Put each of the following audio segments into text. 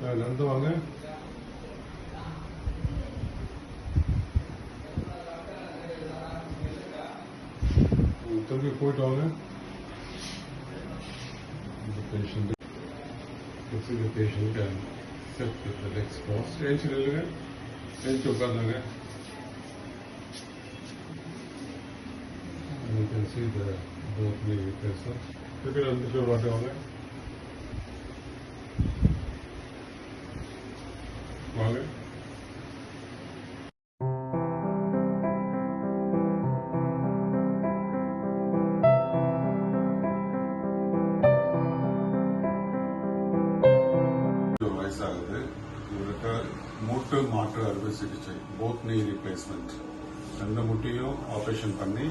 நடந்து வாங்க. திரும்பி போயிட்டு வாங்க. The patient, you see the patient can sit with the legs crossed. எழுச்சி நில்லுங்க, எழுச்சி உட்கார்ந்துங்க. You can see the both knee replacement. திருப்பி வந்துட்டு வாட்டு வாங்க. வாங்க. வயசாகுது. இவருக்கு மூட்டு மாற்று அறுவை சிகிச்சை, போத் நீ ரீப்ளேஸ்மெண்ட், 2 முட்டியும் ஆப்ரேஷன் பண்ணி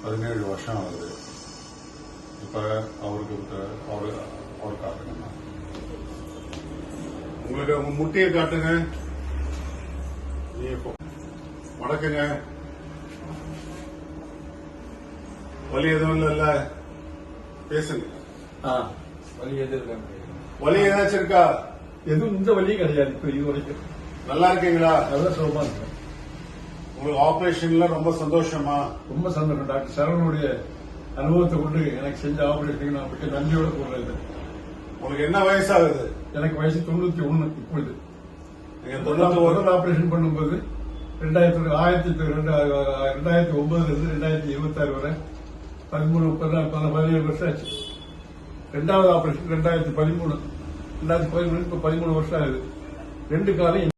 17 வருஷம் ஆகுது. இப்ப அவருக்கு காட்டுங்க. உங்களுக்கு உங்க முட்டியை காட்டுங்க. மடக்குங்க. வலி எதுவும் இல்ல, பேசுங்க. வலி ஏதாச்சும் இருக்கா? எதுவும் இந்த வழியும் கிடையாது. இப்ப இது வரைக்கும் நல்லா இருக்கீங்களா? நல்லா சுலமா இருக்கு. உங்களுக்கு ஆபரேஷன்ல ரொம்ப சந்தோஷமா? ரொம்ப சந்தோஷம். டாக்டர் சரவணுடைய அனுபவத்தை கொண்டு எனக்கு செஞ்ச ஆபரேஷனுக்கு நான் பற்றி நன்றியோட போடுறது. உங்களுக்கு என்ன வயசாகுது? எனக்கு வயசு 91. இப்பொழுது நீங்க 91 ஆபரேஷன் பண்ணும்போது 2009 இருந்து 2026 வரை 17 வருஷம் ஆச்சு. 2வது ஆபரேஷன் 2013. 2013 இப்ப 13 வருஷம் ஆகுது. 2 காலம்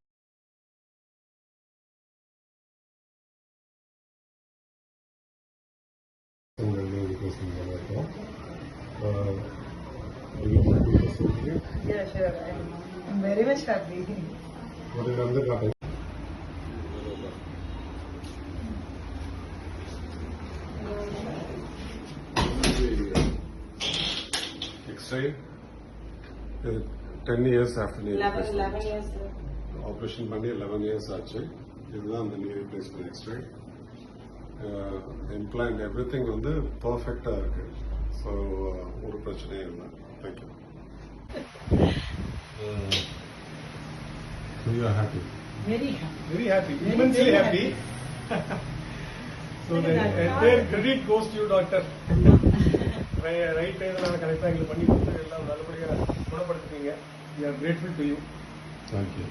Yeah, sure. I'm very much happy. X-ray 10 years after knee 11 years. Operation பண்ணி 11 years ஆச்சு. இதுதான் அந்த knee replacement X-ray. Implant everything வந்து பர்ஃபெக்டா இருக்கு. ஸோ ஒரு பிரச்சனையும் இல்லை. Thank you. You are happy? Very happy. very happy, immensely happy. So the entire credit goes to you, doctor. Right டைம்ல கரெக்டா எங்களுக்கு பண்ணி கொடுத்து எல்லாம் நல்லபடியா குணப்படுத்திட்டீங்க. We are grateful to you. Thank you.